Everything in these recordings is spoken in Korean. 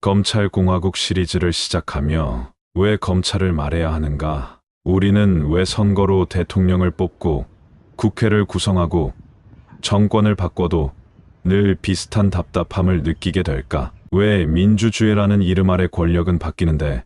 검찰공화국 시리즈를 시작하며 왜 검찰을 말해야 하는가? 우리는 왜 선거로 대통령을 뽑고 국회를 구성하고 정권을 바꿔도 늘 비슷한 답답함을 느끼게 될까? 왜 민주주의라는 이름 아래 권력은 바뀌는데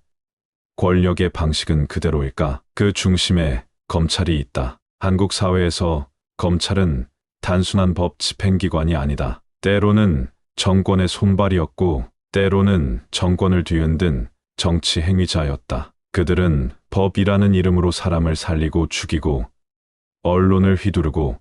권력의 방식은 그대로일까? 그 중심에 검찰이 있다. 한국 사회에서 검찰은 단순한 법 집행기관이 아니다. 때로는 정권의 손발이었고 때로는 정권을 뒤흔든 정치 행위자였다. 그들은 법이라는 이름으로 사람을 살리고 죽이고 언론을 휘두르고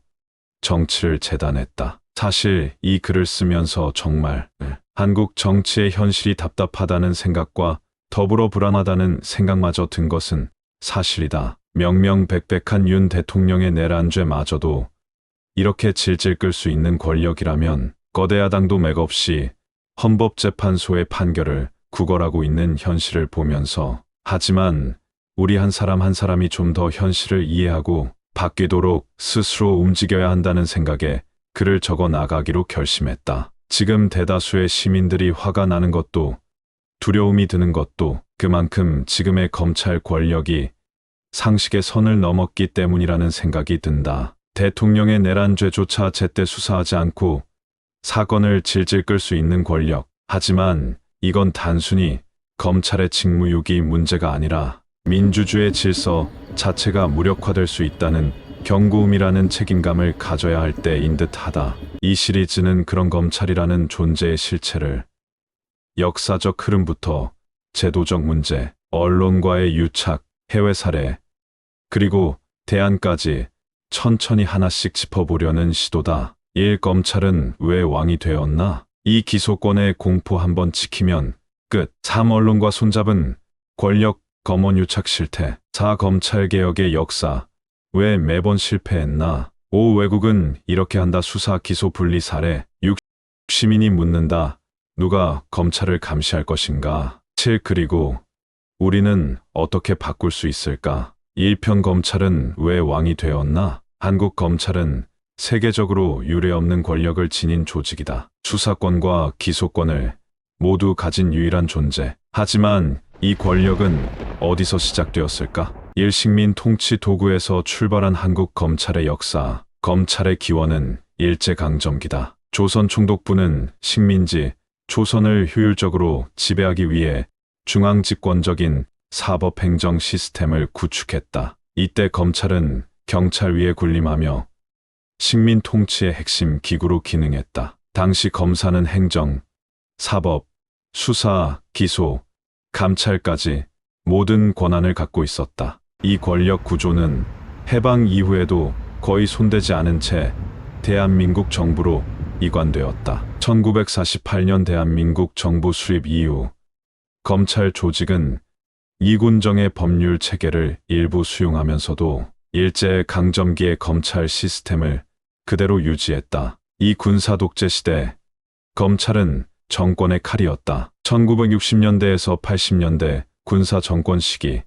정치를 재단했다. 사실 이 글을 쓰면서 정말 한국 정치의 현실이 답답하다는 생각과 더불어 불안하다는 생각마저 든 것은 사실이다. 명명백백한 윤 대통령의 내란죄마저도 이렇게 질질 끌 수 있는 권력이라면 거대 야당도 맥없이 헌법재판소의 판결을 구걸하고 있는 현실을 보면서 하지만 우리 한 사람 한 사람이 좀 더 현실을 이해하고 바뀌도록 스스로 움직여야 한다는 생각에 글을 적어 나가기로 결심했다. 지금 대다수의 시민들이 화가 나는 것도 두려움이 드는 것도 그만큼 지금의 검찰 권력이 상식의 선을 넘었기 때문이라는 생각이 든다. 대통령의 내란죄조차 제때 수사하지 않고 사건을 질질 끌 수 있는 권력. 하지만 이건 단순히 검찰의 직무유기 문제가 아니라 민주주의 질서 자체가 무력화될 수 있다는 경고음이라는 책임감을 가져야 할 때인 듯하다. 이 시리즈는 그런 검찰이라는 존재의 실체를 역사적 흐름부터 제도적 문제, 언론과의 유착, 해외 사례, 그리고 대안까지 천천히 하나씩 짚어보려는 시도다. 1. 검찰은 왜 왕이 되었나? 이 기소권의 공포 한번 지키면 끝. 3. 언론과 손잡은 권력 검언 유착 실태. 4. 검찰개혁의 역사. 왜 매번 실패했나? 5. 외국은 이렇게 한다. 수사 기소 분리 사례. 6. 시민이 묻는다. 누가 검찰을 감시할 것인가? 7. 그리고 우리는 어떻게 바꿀 수 있을까? 1편 검찰은 왜 왕이 되었나? 한국 검찰은 세계적으로 유례없는 권력을 지닌 조직이다. 수사권과 기소권을 모두 가진 유일한 존재. 하지만 이 권력은 어디서 시작되었을까? 일식민 통치 도구에서 출발한 한국 검찰의 역사. 검찰의 기원은 일제강점기다. 조선 총독부는 식민지 조선을 효율적으로 지배하기 위해 중앙집권적인 사법행정 시스템을 구축했다. 이때 검찰은 경찰 위에 군림하며 식민 통치의 핵심 기구로 기능했다. 당시 검사는 행정, 사법, 수사, 기소, 감찰까지 모든 권한을 갖고 있었다. 이 권력 구조는 해방 이후에도 거의 손대지 않은 채 대한민국 정부로 이관되었다. 1948년 대한민국 정부 수립 이후 검찰 조직은 이군정의 법률 체계를 일부 수용하면서도 일제 강점기의 검찰 시스템을 그대로 유지했다. 이 군사 독재 시대 검찰은 정권의 칼이었다. 1960년대에서 80년대 군사 정권 시기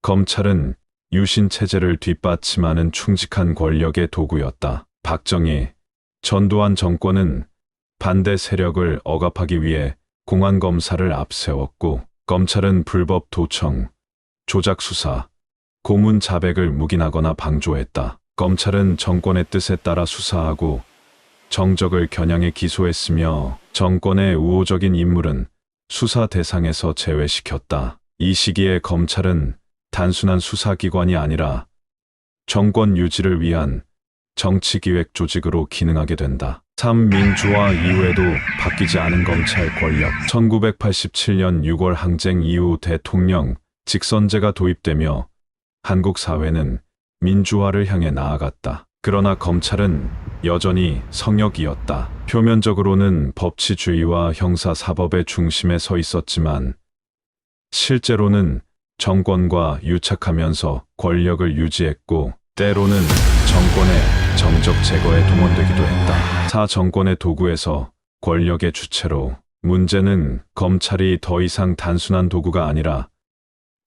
검찰은 유신 체제를 뒷받침하는 충직한 권력의 도구였다. 박정희, 전두환 정권은 반대 세력을 억압하기 위해 공안검사를 앞세웠고 검찰은 불법 도청, 조작 수사, 고문 자백을 묵인하거나 방조했다. 검찰은 정권의 뜻에 따라 수사하고 정적을 겨냥해 기소했으며 정권의 우호적인 인물은 수사 대상에서 제외시켰다. 이 시기에 검찰은 단순한 수사기관이 아니라 정권 유지를 위한 정치기획 조직으로 기능하게 된다. 3. 민주화 이후에도 바뀌지 않은 검찰 권력. 1987년 6월 항쟁 이후 대통령 직선제가 도입되며 한국 사회는 민주화를 향해 나아갔다. 그러나 검찰은 여전히 성역이었다. 표면적으로는 법치주의와 형사사법의 중심에 서 있었지만 실제로는 정권과 유착하면서 권력을 유지했고 때로는 정권의 정적 제거에 동원되기도 했다. 4. 정권의 도구에서 권력의 주체로. 문제는 검찰이 더 이상 단순한 도구가 아니라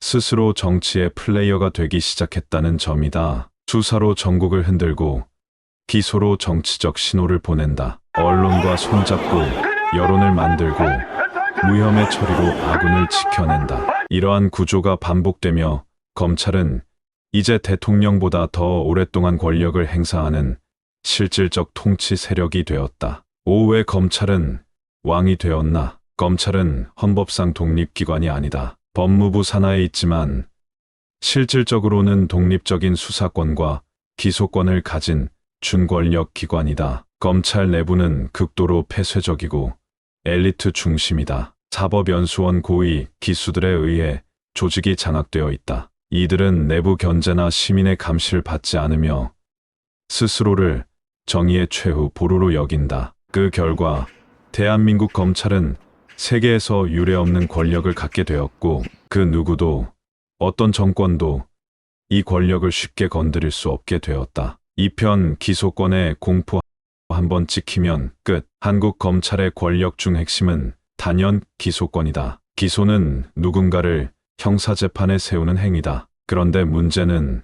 스스로 정치의 플레이어가 되기 시작했다는 점이다. 수사로 전국을 흔들고 기소로 정치적 신호를 보낸다. 언론과 손잡고 여론을 만들고 무혐의 처리로 아군을 지켜낸다. 이러한 구조가 반복되며 검찰은 이제 대통령보다 더 오랫동안 권력을 행사하는 실질적 통치 세력이 되었다. 왜 검찰은 왕이 되었나? 검찰은 헌법상 독립기관이 아니다. 법무부 산하에 있지만 실질적으로는 독립적인 수사권과 기소권을 가진 준권력 기관이다. 검찰 내부는 극도로 폐쇄적이고 엘리트 중심이다. 사법연수원 고위 기수들에 의해 조직이 장악되어 있다. 이들은 내부 견제나 시민의 감시를 받지 않으며 스스로를 정의의 최후 보루로 여긴다. 그 결과 대한민국 검찰은 세계에서 유례없는 권력을 갖게 되었고 그 누구도 어떤 정권도 이 권력을 쉽게 건드릴 수 없게 되었다. 이편 기소권의 공포 한번 찍히면 끝. 한국 검찰의 권력 중 핵심은 단연 기소권이다. 기소는 누군가를 형사재판에 세우는 행위다. 그런데 문제는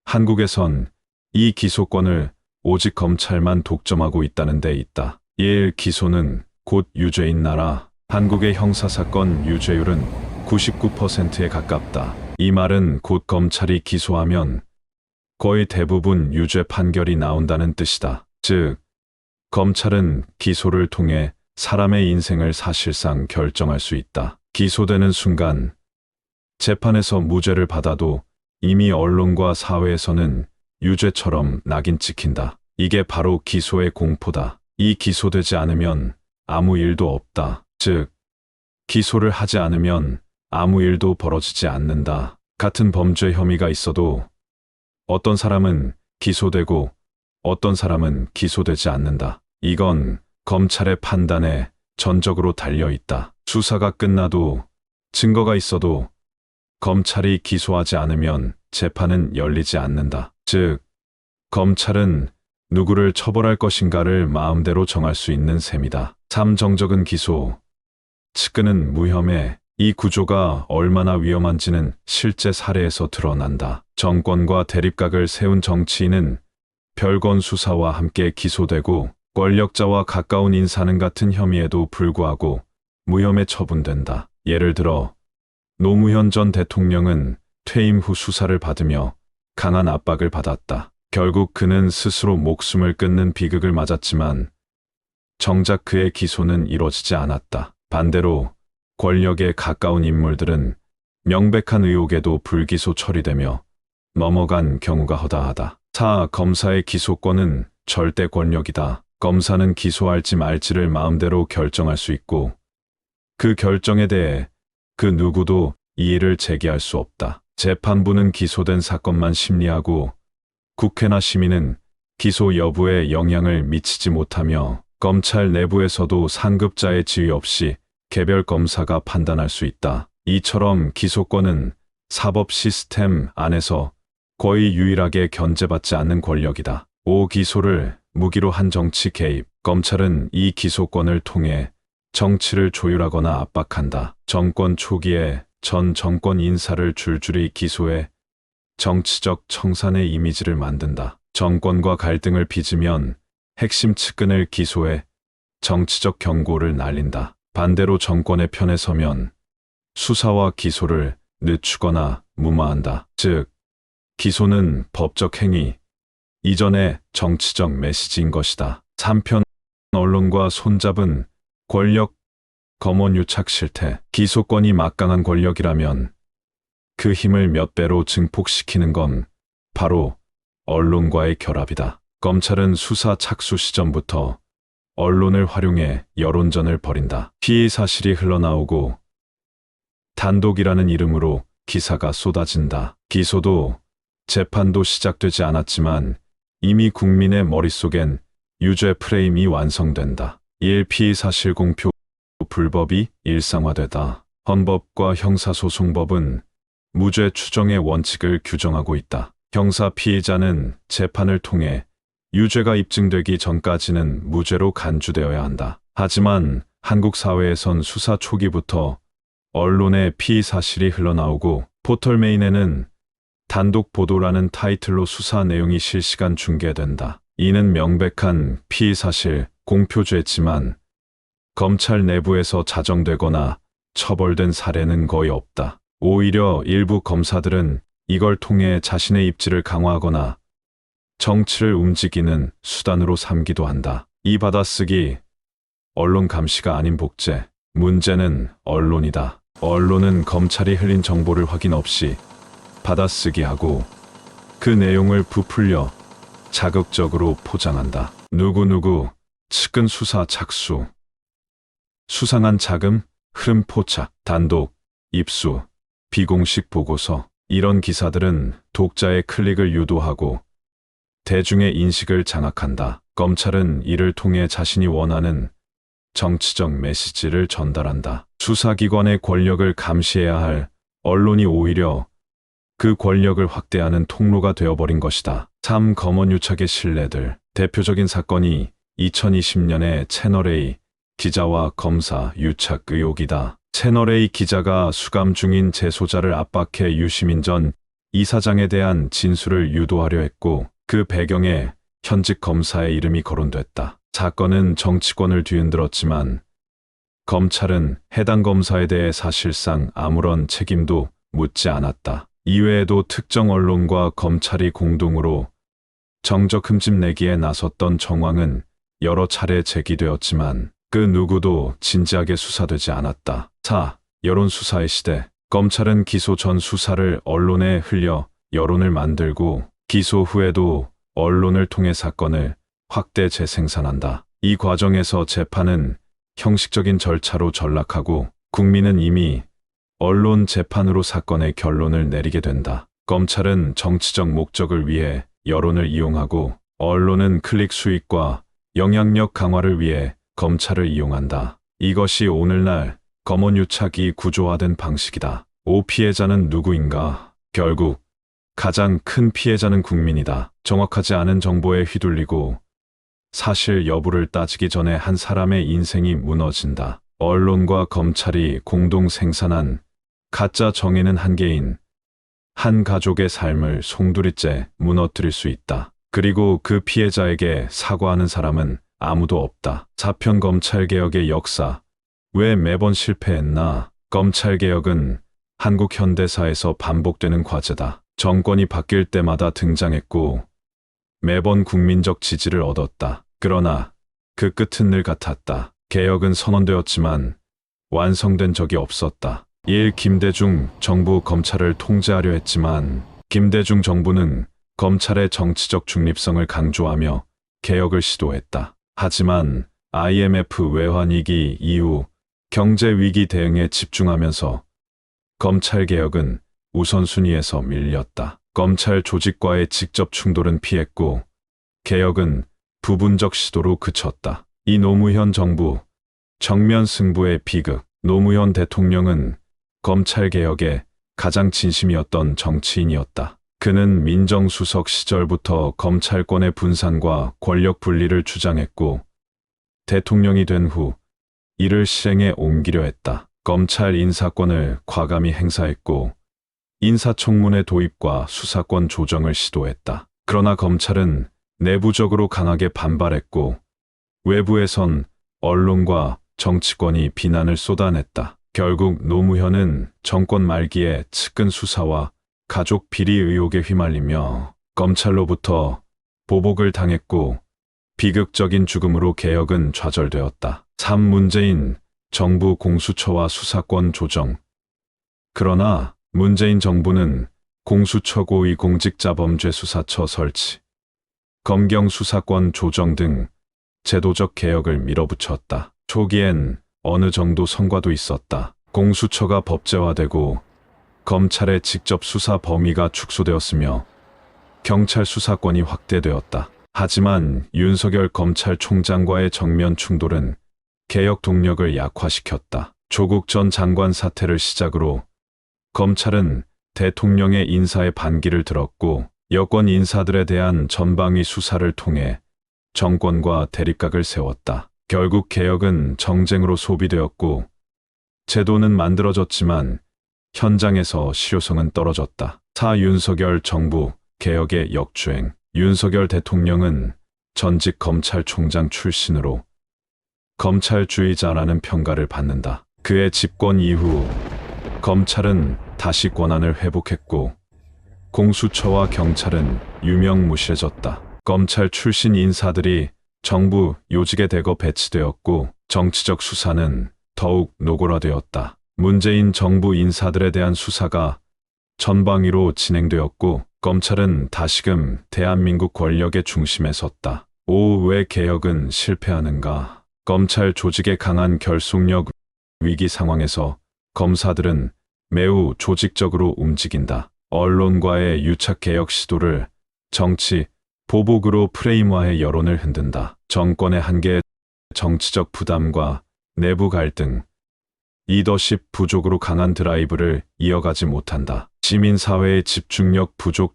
한국에선 이 기소권을 오직 검찰만 독점하고 있다는 데 있다. 1. 기소는 곧 유죄인 나라. 한국의 형사사건 유죄율은 99%에 가깝다. 이 말은 곧 검찰이 기소하면 거의 대부분 유죄 판결이 나온다는 뜻이다. 즉, 검찰은 기소를 통해 사람의 인생을 사실상 결정할 수 있다. 기소되는 순간 재판에서 무죄를 받아도 이미 언론과 사회에서는 유죄처럼 낙인 찍힌다. 이게 바로 기소의 공포다. 이 기소되지 않으면 아무 일도 없다. 즉, 기소를 하지 않으면 아무 일도 벌어지지 않는다. 같은 범죄 혐의가 있어도 어떤 사람은 기소되고 어떤 사람은 기소되지 않는다. 이건 검찰의 판단에 전적으로 달려 있다. 수사가 끝나도 증거가 있어도 검찰이 기소하지 않으면 재판은 열리지 않는다. 즉, 검찰은 누구를 처벌할 것인가를 마음대로 정할 수 있는 셈이다. 3. 정적은 기소, 측근은 무혐의. 이 구조가 얼마나 위험한지는 실제 사례에서 드러난다. 정권과 대립각을 세운 정치인은 별건 수사와 함께 기소되고 권력자와 가까운 인사는 같은 혐의에도 불구하고 무혐의 처분된다. 예를 들어 노무현 전 대통령은 퇴임 후 수사를 받으며 강한 압박을 받았다. 결국 그는 스스로 목숨을 끊는 비극을 맞았지만 정작 그의 기소는 이루어지지 않았다. 반대로 권력에 가까운 인물들은 명백한 의혹에도 불기소 처리되며 넘어간 경우가 허다하다. 4. 검사의 기소권은 절대 권력이다. 검사는 기소할지 말지를 마음대로 결정할 수 있고 그 결정에 대해 그 누구도 이의를 제기할 수 없다. 재판부는 기소된 사건만 심리하고 국회나 시민은 기소 여부에 영향을 미치지 못하며 검찰 내부에서도 상급자의 지휘 없이 개별 검사가 판단할 수 있다. 이처럼 기소권은 사법 시스템 안에서 거의 유일하게 견제받지 않는 권력이다. 5. 기소를 무기로 한 정치 개입. 검찰은 이 기소권을 통해 정치를 조율하거나 압박한다. 정권 초기에 전 정권 인사를 줄줄이 기소해 정치적 청산의 이미지를 만든다. 정권과 갈등을 빚으면 핵심 측근을 기소해 정치적 경고를 날린다. 반대로 정권의 편에 서면 수사와 기소를 늦추거나 무마한다. 즉, 기소는 법적 행위 이전의 정치적 메시지인 것이다. 3편 언론과 손잡은 권력 검언 유착 실태. 기소권이 막강한 권력이라면 그 힘을 몇 배로 증폭시키는 건 바로 언론과의 결합이다. 검찰은 수사 착수 시점부터 언론을 활용해 여론전을 벌인다. 피의 사실이 흘러나오고 단독이라는 이름으로 기사가 쏟아진다. 기소도 재판도 시작되지 않았지만 이미 국민의 머릿속엔 유죄 프레임이 완성된다. 1. 피의 사실 공표 불법이 일상화되다. 헌법과 형사소송법은 무죄 추정의 원칙을 규정하고 있다. 형사 피해자는 재판을 통해 유죄가 입증되기 전까지는 무죄로 간주되어야 한다. 하지만 한국 사회에선 수사 초기부터 언론에 피의 사실이 흘러나오고 포털메인에는 단독 보도라는 타이틀로 수사 내용이 실시간 중계된다. 이는 명백한 피의 사실 공표죄지만 검찰 내부에서 자정되거나 처벌된 사례는 거의 없다. 오히려 일부 검사들은 이걸 통해 자신의 입지를 강화하거나 정치를 움직이는 수단으로 삼기도 한다. 이 받아쓰기, 언론 감시가 아닌 복제. 문제는 언론이다. 언론은 검찰이 흘린 정보를 확인 없이 받아쓰기하고 그 내용을 부풀려 자극적으로 포장한다. 누구누구 측근 수사 착수, 수상한 자금, 흐름 포착, 단독, 입수, 비공식 보고서. 이런 기사들은 독자의 클릭을 유도하고 대중의 인식을 장악한다. 검찰은 이를 통해 자신이 원하는 정치적 메시지를 전달한다. 수사기관의 권력을 감시해야 할 언론이 오히려 그 권력을 확대하는 통로가 되어버린 것이다. 참 검언유착의 신뢰들. 대표적인 사건이 2020년의 채널A 기자와 검사 유착 의혹이다. 채널A 기자가 수감 중인 재소자를 압박해 유시민 전 이사장에 대한 진술을 유도하려 했고 그 배경에 현직 검사의 이름이 거론됐다. 사건은 정치권을 뒤흔들었지만 검찰은 해당 검사에 대해 사실상 아무런 책임도 묻지 않았다. 이외에도 특정 언론과 검찰이 공동으로 정적 흠집내기에 나섰던 정황은 여러 차례 제기되었지만 그 누구도 진지하게 수사되지 않았다. 4. 여론수사의 시대. 검찰은 기소 전 수사를 언론에 흘려 여론을 만들고 기소 후에도 언론을 통해 사건을 확대 재생산한다. 이 과정에서 재판은 형식적인 절차로 전락하고 국민은 이미 언론 재판으로 사건의 결론을 내리게 된다. 검찰은 정치적 목적을 위해 여론을 이용하고 언론은 클릭 수익과 영향력 강화를 위해 검찰을 이용한다. 이것이 오늘날 검언유착이 구조화된 방식이다. 5. 피해자는 누구인가? 결국 가장 큰 피해자는 국민이다. 정확하지 않은 정보에 휘둘리고 사실 여부를 따지기 전에 한 사람의 인생이 무너진다. 언론과 검찰이 공동 생산한 가짜 정의는 한 개인, 한 가족의 삶을 송두리째 무너뜨릴 수 있다. 그리고 그 피해자에게 사과하는 사람은 아무도 없다. 4편 검찰개혁의 역사. 왜 매번 실패했나? 검찰개혁은 한국 현대사에서 반복되는 과제다. 정권이 바뀔 때마다 등장했고 매번 국민적 지지를 얻었다. 그러나 그 끝은 늘 같았다. 개혁은 선언되었지만 완성된 적이 없었다. 1. 김대중 정부 검찰을 통제하려 했지만 김대중 정부는 검찰의 정치적 중립성을 강조하며 개혁을 시도했다. 하지만 IMF 외환위기 이후 경제위기 대응에 집중하면서 검찰개혁은 우선순위에서 밀렸다. 검찰 조직과의 직접 충돌은 피했고 개혁은 부분적 시도로 그쳤다. 이 노무현 정부 정면 승부의 비극. 노무현 대통령은 검찰개혁에 가장 진심이었던 정치인이었다. 그는 민정수석 시절부터 검찰권의 분산과 권력 분리를 주장했고 대통령이 된 후 이를 실행에 옮기려 했다. 검찰 인사권을 과감히 행사했고 인사청문회 도입과 수사권 조정을 시도했다. 그러나 검찰은 내부적으로 강하게 반발했고 외부에선 언론과 정치권이 비난을 쏟아냈다. 결국 노무현은 정권 말기에 측근 수사와 가족 비리 의혹에 휘말리며 검찰로부터 보복을 당했고 비극적인 죽음으로 개혁은 좌절되었다. 3. 문재인 정부 공수처와 수사권 조정. 그러나 문재인 정부는 공수처 고위공직자범죄수사처 설치, 검경 수사권 조정 등 제도적 개혁을 밀어붙였다. 초기엔 어느 정도 성과도 있었다. 공수처가 법제화되고 검찰의 직접 수사 범위가 축소되었으며 경찰 수사권이 확대되었다. 하지만 윤석열 검찰총장과의 정면 충돌은 개혁 동력을 약화시켰다. 조국 전 장관 사태를 시작으로 검찰은 대통령의 인사에 반기를 들었고 여권 인사들에 대한 전방위 수사를 통해 정권과 대립각을 세웠다. 결국 개혁은 정쟁으로 소비되었고 제도는 만들어졌지만 현장에서 실효성은 떨어졌다. 4. 윤석열 정부 개혁의 역주행. 윤석열 대통령은 전직 검찰총장 출신으로 검찰주의자라는 평가를 받는다. 그의 집권 이후 검찰은 다시 권한을 회복했고 공수처와 경찰은 유명무실해졌다. 검찰 출신 인사들이 정부 요직에 대거 배치되었고 정치적 수사는 더욱 노골화되었다. 문재인 정부 인사들에 대한 수사가 전방위로 진행되었고 검찰은 다시금 대한민국 권력의 중심에 섰다. 왜 개혁은 실패하는가? 검찰 조직의 강한 결속력 위기 상황에서 검사들은 매우 조직적으로 움직인다. 언론과의 유착 개혁 시도를 정치, 보복으로 프레임화해 여론을 흔든다. 정권의 한계, 정치적 부담과 내부 갈등, 리더십 부족으로 강한 드라이브를 이어가지 못한다. 시민사회의 집중력 부족,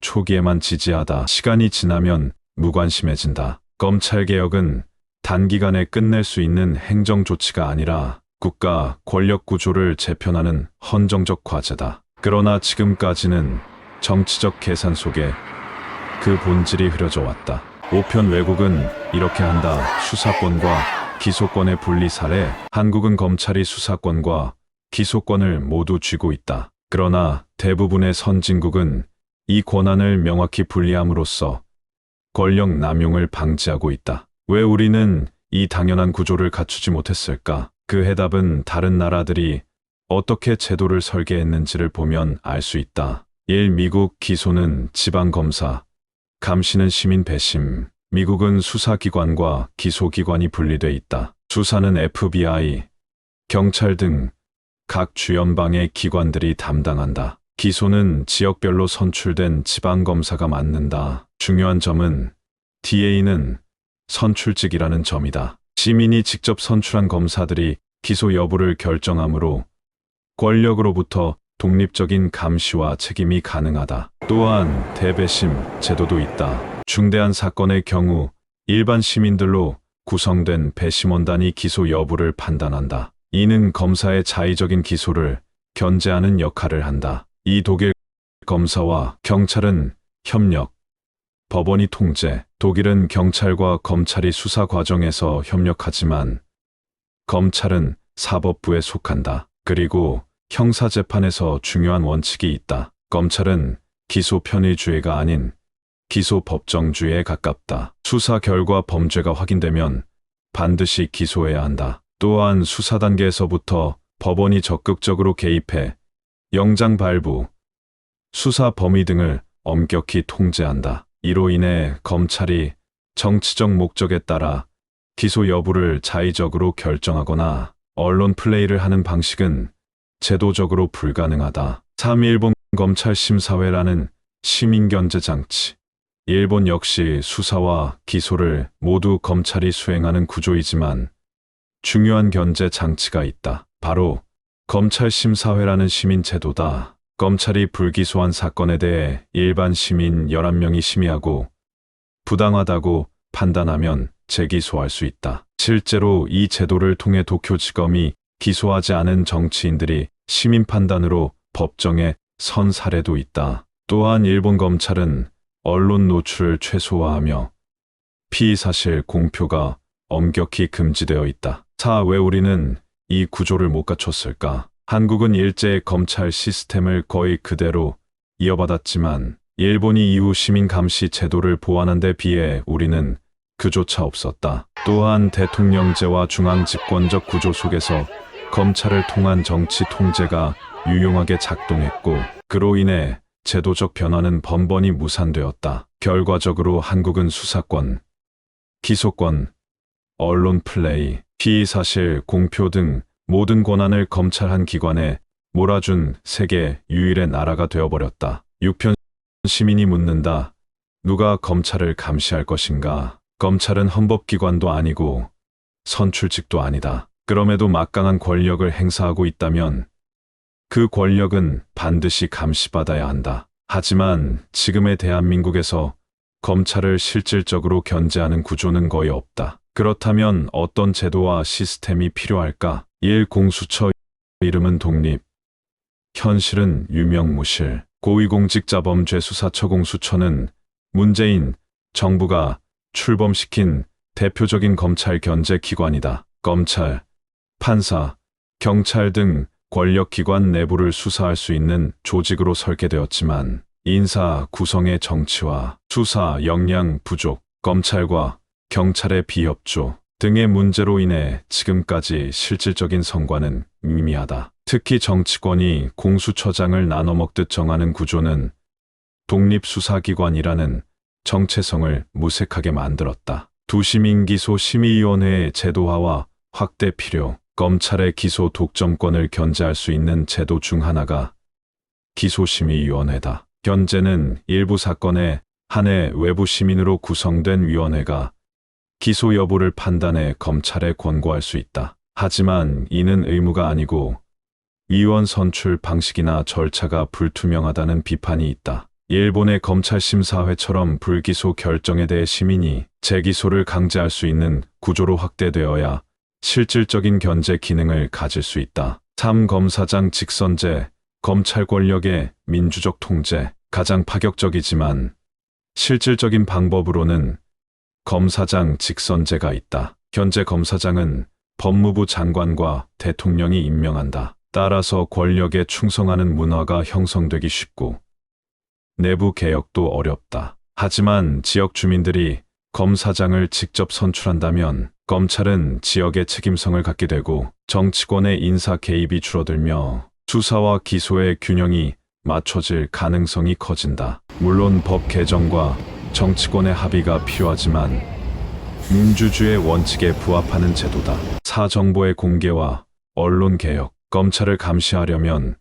초기에만 지지하다 시간이 지나면 무관심해진다. 검찰개혁은 단기간에 끝낼 수 있는 행정조치가 아니라 국가 권력 구조를 재편하는 헌정적 과제다. 그러나 지금까지는 정치적 계산 속에 그 본질이 흐려져 왔다. 보편 외국은 이렇게 한다. 수사권과 기소권의 분리 사례. 한국은 검찰이 수사권과 기소권을 모두 쥐고 있다. 그러나 대부분의 선진국은 이 권한을 명확히 분리함으로써 권력 남용을 방지하고 있다. 왜 우리는 이 당연한 구조를 갖추지 못했을까? 그 해답은 다른 나라들이 어떻게 제도를 설계했는지를 보면 알 수 있다. 1. 미국 기소는 지방검사, 감시는 시민 배심. 미국은 수사기관과 기소기관이 분리돼 있다. 수사는 FBI, 경찰 등 각 주연방의 기관들이 담당한다. 기소는 지역별로 선출된 지방검사가 맡는다. 중요한 점은 DA는 선출직이라는 점이다. 시민이 직접 선출한 검사들이 기소 여부를 결정하므로 권력으로부터 독립적인 감시와 책임이 가능하다. 또한 대배심 제도도 있다. 중대한 사건의 경우 일반 시민들로 구성된 배심원단이 기소 여부를 판단한다. 이는 검사의 자의적인 기소를 견제하는 역할을 한다. 이 독일 검사와 경찰은 협력, 법원이 통제. 독일은 경찰과 검찰이 수사 과정에서 협력하지만 검찰은 사법부에 속한다. 그리고 형사재판에서 중요한 원칙이 있다. 검찰은 기소 편의주의가 아닌 기소 법정주의에 가깝다. 수사 결과 범죄가 확인되면 반드시 기소해야 한다. 또한 수사 단계에서부터 법원이 적극적으로 개입해 영장 발부, 수사 범위 등을 엄격히 통제한다. 이로 인해 검찰이 정치적 목적에 따라 기소 여부를 자의적으로 결정하거나 언론 플레이를 하는 방식은 제도적으로 불가능하다. 3. 일본 검찰 심사회라는 시민견제 장치. 일본 역시 수사와 기소를 모두 검찰이 수행하는 구조이지만 중요한 견제 장치가 있다. 바로 검찰 심사회라는 시민 제도다. 검찰이 불기소한 사건에 대해 일반 시민 11명이 심의하고 부당하다고 판단하면 재기소할 수 있다. 실제로 이 제도를 통해 도쿄지검이 기소하지 않은 정치인들이 시민 판단으로 법정에 선 사례도 있다. 또한 일본 검찰은 언론 노출을 최소화하며 피의사실 공표가 엄격히 금지되어 있다. 4. 왜 우리는 이 구조를 못 갖췄을까? 한국은 일제의 검찰 시스템을 거의 그대로 이어받았지만 일본이 이후 시민 감시 제도를 보완한 데 비해 우리는 그조차 없었다. 또한 대통령제와 중앙집권적 구조 속에서 검찰을 통한 정치 통제가 유용하게 작동했고 그로 인해 제도적 변화는 번번이 무산되었다. 결과적으로 한국은 수사권, 기소권, 언론 플레이, 피의사실 공표 등 모든 권한을 검찰 한 기관에 몰아준 세계 유일의 나라가 되어버렸다. 6편 시민이 묻는다. 누가 검찰을 감시할 것인가? 검찰은 헌법기관도 아니고 선출직도 아니다. 그럼에도 막강한 권력을 행사하고 있다면 그 권력은 반드시 감시받아야 한다. 하지만 지금의 대한민국에서 검찰을 실질적으로 견제하는 구조는 거의 없다. 그렇다면 어떤 제도와 시스템이 필요할까? 1. 공수처. 이름은 독립, 현실은 유명무실. 고위공직자범죄수사처. 공수처는 문재인 정부가 출범시킨 대표적인 검찰 견제 기관이다. 검찰, 판사, 경찰 등 권력기관 내부를 수사할 수 있는 조직으로 설계되었지만 인사 구성의 정치와 수사 역량 부족, 검찰과 경찰의 비협조 등의 문제로 인해 지금까지 실질적인 성과는 미미하다. 특히 정치권이 공수처장을 나눠먹듯 정하는 구조는 독립수사기관이라는 정체성을 무색하게 만들었다. 두시민기소 심의위원회의 제도화와 확대 필요, 검찰의 기소 독점권을 견제할 수 있는 제도 중 하나가 기소심의위원회다. 현재는 일부 사건에 한해 외부 시민으로 구성된 위원회가 기소 여부를 판단해 검찰에 권고할 수 있다. 하지만 이는 의무가 아니고 위원 선출 방식이나 절차가 불투명하다는 비판이 있다. 일본의 검찰심사회처럼 불기소 결정에 대해 시민이 재기소를 강제할 수 있는 구조로 확대되어야 실질적인 견제 기능을 가질 수 있다. 3. 검사장 직선제, 검찰 권력의 민주적 통제, 가장 파격적이지만 실질적인 방법으로는 검사장 직선제가 있다. 현재 검사장은 법무부 장관과 대통령이 임명한다. 따라서 권력에 충성하는 문화가 형성되기 쉽고 내부 개혁도 어렵다. 하지만 지역 주민들이 검사장을 직접 선출한다면 검찰은 지역의 책임성을 갖게 되고 정치권의 인사 개입이 줄어들며 수사와 기소의 균형이 맞춰질 가능성이 커진다. 물론 법 개정과 정치권의 합의가 필요하지만 민주주의의 원칙에 부합하는 제도다. 사정보의 공개와 언론 개혁, 검찰을 감시하려면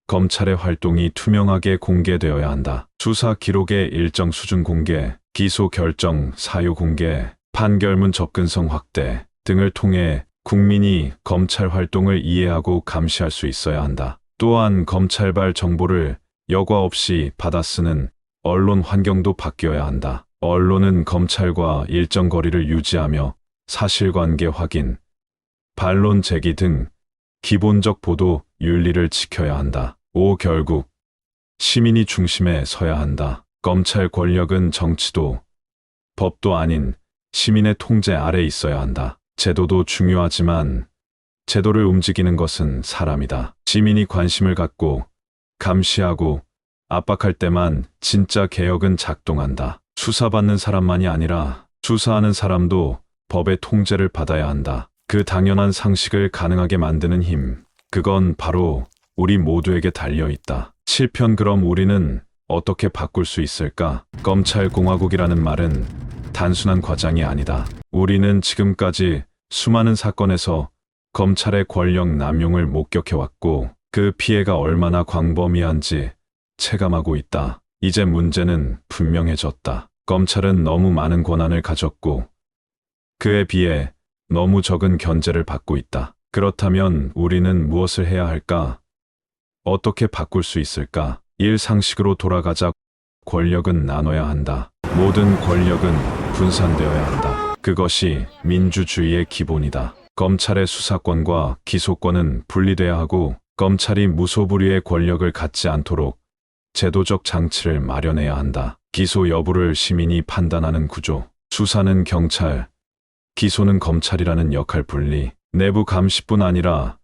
검찰의 활동이 투명하게 공개되어야 한다. 수사 기록의 일정 수준 공개, 기소 결정 사유 공개, 판결문 접근성 확대 등을 통해 국민이 검찰 활동을 이해하고 감시할 수 있어야 한다. 또한 검찰발 정보를 여과 없이 받아 쓰는 언론 환경도 바뀌어야 한다. 언론은 검찰과 일정 거리를 유지하며 사실관계 확인, 반론 제기 등 기본적 보도 윤리를 지켜야 한다. 5. 결국 시민이 중심에 서야 한다. 검찰 권력은 정치도 법도 아닌 시민의 통제 아래 있어야 한다. 제도도 중요하지만 제도를 움직이는 것은 사람이다. 시민이 관심을 갖고 감시하고 압박할 때만 진짜 개혁은 작동한다. 수사받는 사람만이 아니라 수사하는 사람도 법의 통제를 받아야 한다. 그 당연한 상식을 가능하게 만드는 힘, 그건 바로 우리 모두에게 달려 있다. 7편 그럼 우리는 어떻게 바꿀 수 있을까? 검찰공화국이라는 말은 단순한 과장이 아니다. 우리는 지금까지 수많은 사건에서 검찰의 권력 남용을 목격해왔고 그 피해가 얼마나 광범위한지 체감하고 있다. 이제 문제는 분명해졌다. 검찰은 너무 많은 권한을 가졌고 그에 비해 너무 적은 견제를 받고 있다. 그렇다면 우리는 무엇을 해야 할까? 어떻게 바꿀 수 있을까? 일상식으로 돌아가자. 권력은 나눠야 한다. 모든 권력은 분산되어야 한다. 그것이 민주주의의 기본이다. 검찰의 수사권과 기소권은 분리돼야 하고 검찰이 무소불위의 권력을 갖지 않도록 제도적 장치를 마련해야 한다. 기소 여부를 시민이 판단하는 구조, 수사는 경찰, 기소는 검찰이라는 역할 분리, 내부 감시뿐 아니라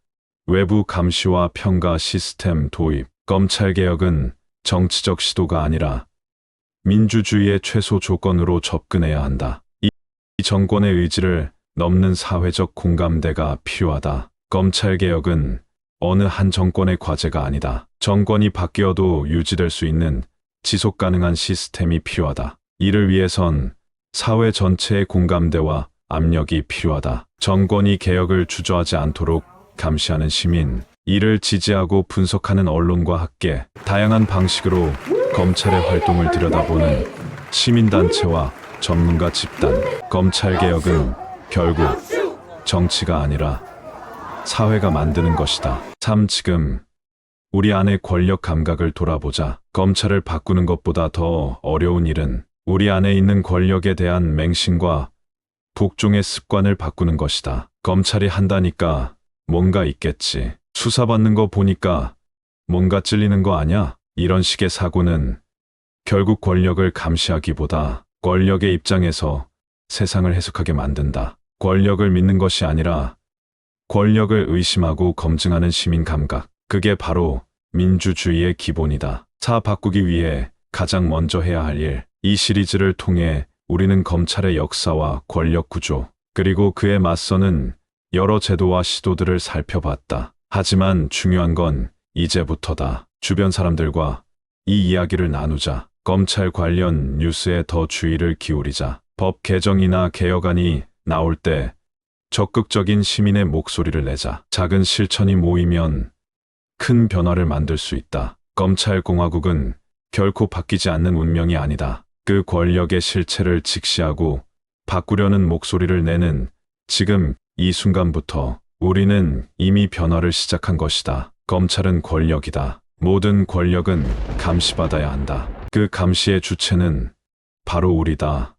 외부 감시와 평가 시스템 도입, 검찰 개혁은 정치적 시도가 아니라 민주주의의 최소 조건으로 접근해야 한다. 이 정권의 의지를 넘는 사회적 공감대가 필요하다. 검찰 개혁은 어느 한 정권의 과제가 아니다. 정권이 바뀌어도 유지될 수 있는 지속 가능한 시스템이 필요하다. 이를 위해선 사회 전체의 공감대와 압력이 필요하다. 정권이 개혁을 주저하지 않도록 감시하는 시민, 이를 지지하고 분석하는 언론과 학계, 다양한 방식으로 검찰의 활동을 들여다보는 시민단체와 전문가 집단. 검찰 개혁은 결국 정치가 아니라 사회가 만드는 것이다. 3. 지금 우리 안의 권력 감각을 돌아보자. 검찰을 바꾸는 것보다 더 어려운 일은 우리 안에 있는 권력에 대한 맹신과 복종의 습관을 바꾸는 것이다. 검찰이 한다니까 뭔가 있겠지. 수사받는 거 보니까 뭔가 찔리는 거 아냐? 이런 식의 사고는 결국 권력을 감시하기보다 권력의 입장에서 세상을 해석하게 만든다. 권력을 믿는 것이 아니라 권력을 의심하고 검증하는 시민 감각. 그게 바로 민주주의의 기본이다. 차 바꾸기 위해 가장 먼저 해야 할 일. 이 시리즈를 통해 우리는 검찰의 역사와 권력 구조, 그리고 그에 맞서는 여러 제도와 시도들을 살펴봤다. 하지만 중요한 건 이제부터다. 주변 사람들과 이 이야기를 나누자. 검찰 관련 뉴스에 더 주의를 기울이자. 법 개정이나 개혁안이 나올 때 적극적인 시민의 목소리를 내자. 작은 실천이 모이면 큰 변화를 만들 수 있다. 검찰공화국은 결코 바뀌지 않는 운명이 아니다. 그 권력의 실체를 직시하고 바꾸려는 목소리를 내는 지금 이 순간부터 우리는 이미 변화를 시작한 것이다. 검찰은 권력이다. 모든 권력은 감시받아야 한다. 그 감시의 주체는 바로 우리다.